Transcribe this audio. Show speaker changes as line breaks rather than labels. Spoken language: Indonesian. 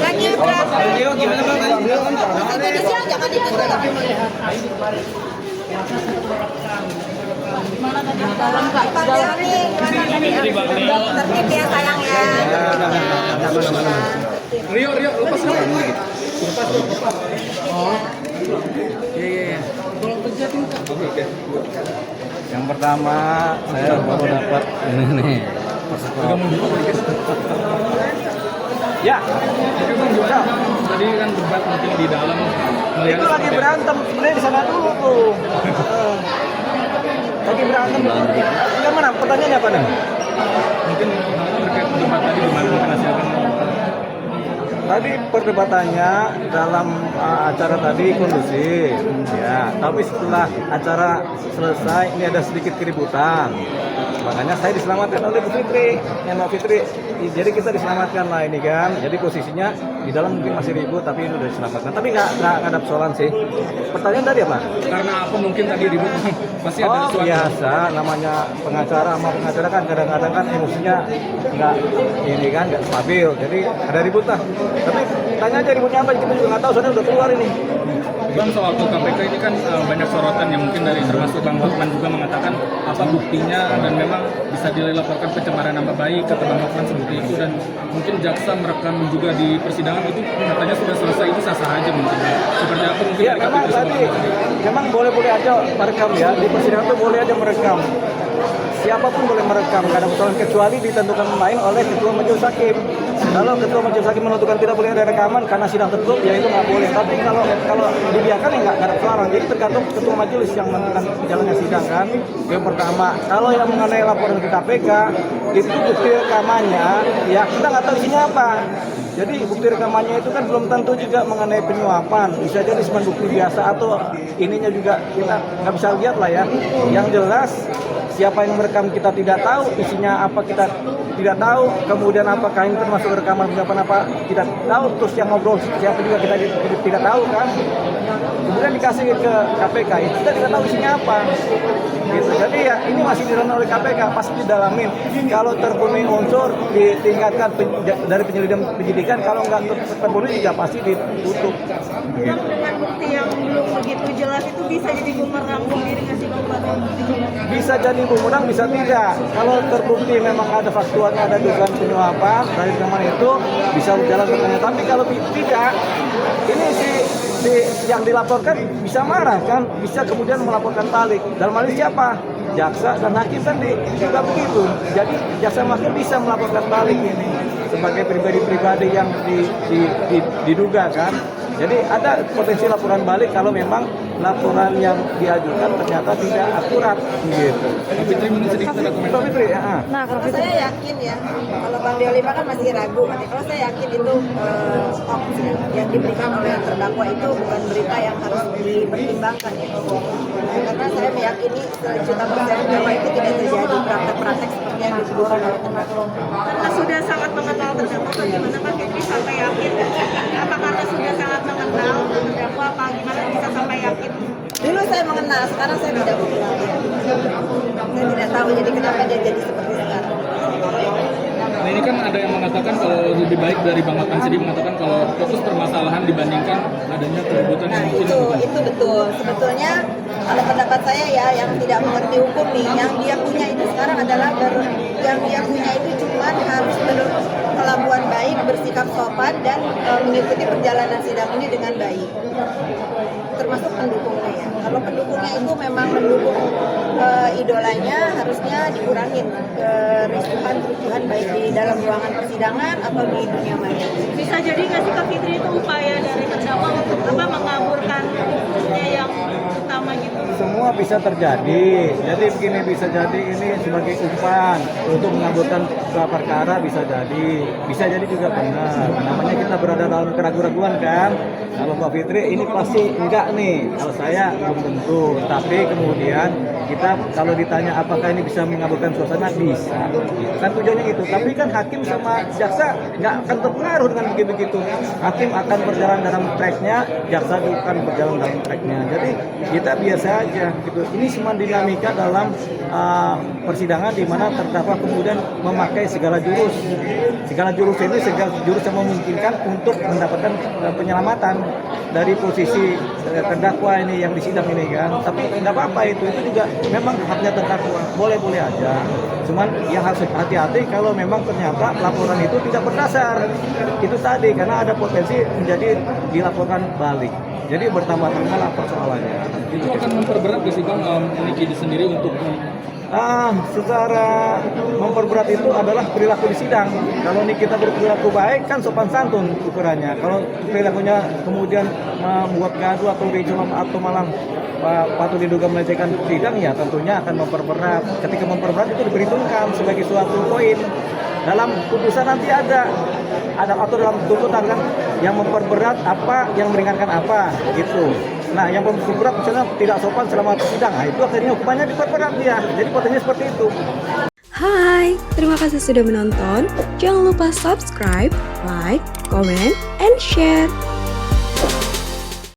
Lagi berapa?
Gimana Bang?
Indonesia jangan ikut. Dalam Kak, dalam nih, tertib ya sayang ya.
Rio, lepas. Oh. Iya. Oke.
Yang pertama saya baru dapat ini nih. Ya.
Oke Bang, gimana? Tadi kan debat mungkin di dalam melihat
Itu lagi berantem sebenarnya di sana dulu tuh. Lagi berantem. Yang mana? Pertanyaannya apa nih?
mungkin terkait debat tadi gimana mungkin hasilnya?
Tadi perdebatannya dalam acara tadi kondusif, ya. Tapi setelah acara selesai, ini ada sedikit keributan. Makanya saya diselamatkan oleh Bu Fitri, Mbak Fitri. Jadi kita diselamatkan lah ini kan. Jadi posisinya di dalam mungkin masih ribut, tapi ini udah diselamatkan. Tapi nggak ada persoalan sih. Pertanyaan tadi apa?
Karena apa mungkin tadi ribut? Pasti ada
Oh
sesuatu.
biasa, namanya pengacara sama pengacara kan kadang-kadang kan emosinya nggak ini kan nggak stabil. Jadi ada ribut lah. Tapi tanya aja ributnya apa, kita juga nggak tahu, soalnya udah keluar ini.
Bang, soal KPK ini kan banyak sorotan yang mungkin dari termasuk Bang Hotman juga mengatakan apa buktinya dan memang bisa dilaporkan pencemaran nama baik, kata Bang Hotman seperti itu, dan mungkin jaksa merekam juga di persidangan itu katanya sudah selesai, itu sah-sah aja mungkin. Seperti apa mungkin
Ya
dari
memang
KPK
tadi,
seperti
memang boleh-boleh aja merekam ya, di persidangan itu boleh aja merekam. Siapapun boleh merekam, nggak ada persoalan kecuali ditentukan main oleh ketua majelis hakim. Kalau ketua majelis hakim menentukan tidak boleh ada rekaman karena sidang tertutup, ya itu nggak boleh. Tapi kalau dibiarkan ya nggak ada persoalan. Jadi tergantung ketua majelis yang menentukan jalannya sidang kan. Yang pertama, kalau yang mengenai laporan ke KPK itu bukti rekamannya, ya kita nggak tahu isinya apa. Jadi bukti rekamannya itu kan belum tentu juga mengenai penyuapan, bisa jadi cuma bukti biasa atau ininya juga kita nggak bisa lihat lah ya. Yang jelas siapa yang merekam kita tidak tahu, isinya apa kita tidak tahu, kemudian apakah ini termasuk rekaman penyuapan apa kita tahu, terus yang ngobrol siapa juga kita tidak tahu kan. Kemudian dikasih ke KPK, kita tidak tahu isinya apa. Gitu. Jadi ya ini masih dilakukan oleh KPK, pasti didalamin. Kalau terpenuhi unsur ditingkatkan dari penyidikan, kalau nggak terpenuhi juga pasti ditutup. Gitu.
Dengan bukti yang belum begitu jelas itu bisa jadi bumerang sendiri nggak sih Bang?
Bisa jadi bumerang, bisa tidak. Kalau terbukti memang ada faktualnya, ada dugaan penyuapan dari teman itu bisa berjalan bertanya. Tapi kalau tidak, ini si yang dilaporkan bisa marah kan, bisa kemudian melaporkan balik. Dalam hal ini siapa? Jaksa dan hakim kan juga begitu. Jadi jaksa dan hakim bisa melaporkan balik ini sebagai pribadi-pribadi yang diduga kan. Jadi ada potensi laporan balik kalau memang laporan yang diajukan ternyata tidak akurat gitu.
Fitri mungkin sedikit ada komentar.
Fitri, ya.
Nah, kalau saya yakin ya, kalau Bang Deolima kan masih ragu, kalau saya yakin itu hoax yang diberikan oleh terdakwa itu bukan berita yang harus dipertimbangkan ya. Karena saya meyakini 100% bahwa itu tidak terjadi praktek-praktek seperti yang dituduhkan oleh terdakwa. Karena sudah sangat mengenal terdakwa, bagaimana Pak Kevin sampai yakin? Apa karena sudah sangat mengenal terdakwa, apa gimana bisa sampai yakin? Dulu saya mengenal, sekarang saya tidak mengenal. Saya tidak tahu jadi kenapa dia jadi seperti sekarang.
Nah ini kan ada yang mengatakan kalau lebih baik dari Bang Hotman sendiri mengatakan kalau fokus permasalahan dibandingkan adanya keributan
Nah
yang mungkin
itu betul. Sebetulnya kalau pendapat saya ya yang tidak mengerti hukum nih, yang dia punya itu sekarang adalah yang dia punya itu cuma harus berkelakuan baik, bersikap sopan dan mengikuti perjalanan sidang ini dengan baik. Termasuk pendukungnya ya. Kalau pendukungnya itu memang mendukung idolanya, harusnya dikurangin kerusuhan baik di dalam ruangan persidangan atau di dunia maya.
Bisa jadi nggak sih Kak Fitri itu upaya dari terdakwa untuk mengaburkan buktinya yang utama gitu?
Semua bisa terjadi. Jadi begini, bisa jadi ini sebagai umpan untuk mengaburkan perkara, bisa jadi juga benar. Namanya kita berada dalam keraguan-raguan kan. Kalau Mbak Fitri ini pasti enggak nih. Kalau saya belum tentu. Tapi kemudian Kita kalau ditanya apakah ini bisa mengaburkan suasana, bisa. Kan tujuannya itu. Tapi kan hakim sama jaksa nggak akan terpengaruh dengan begitu. Hakim akan berjalan dalam tracknya, jaksa juga akan berjalan dalam tracknya. Jadi kita biasa aja gitu. Ini semua dinamika dalam persidangan di mana terdakwa kemudian memakai segala jurus ini segala jurus yang memungkinkan untuk mendapatkan penyelamatan dari posisi terdakwa ini yang disidang ini kan. Tapi nggak apa-apa itu juga memang haknya terdakwa, boleh-boleh aja. Cuman yang harus hati-hati kalau memang ternyata laporan itu tidak berdasar. Itu tadi karena ada potensi menjadi dilaporkan balik. Jadi bertambah-tambahlah persoalannya.
Itu akan memperberat nggak sih Bang Niki sendiri untuk
secara memperberat itu adalah perilaku di sidang. Kalau ini kita berperilaku baik kan sopan santun ukurannya. Kalau perilakunya kemudian membuat gaduh atau ricuh atau malah patut diduga melecehkan sidang, ya tentunya akan memperberat. Ketika memperberat itu diperhitungkan sebagai suatu poin. Dalam putusan nanti ada atau dalam tuntutan kan yang memperberat apa, yang meringankan apa gitu. Nah, yang memperberat misalnya tidak sopan selama sidang, nah itu akhirnya hukumannya diperberat dia. Jadi potensinya seperti itu.
Hai, terima kasih sudah menonton. Jangan lupa subscribe, like, comment, and share.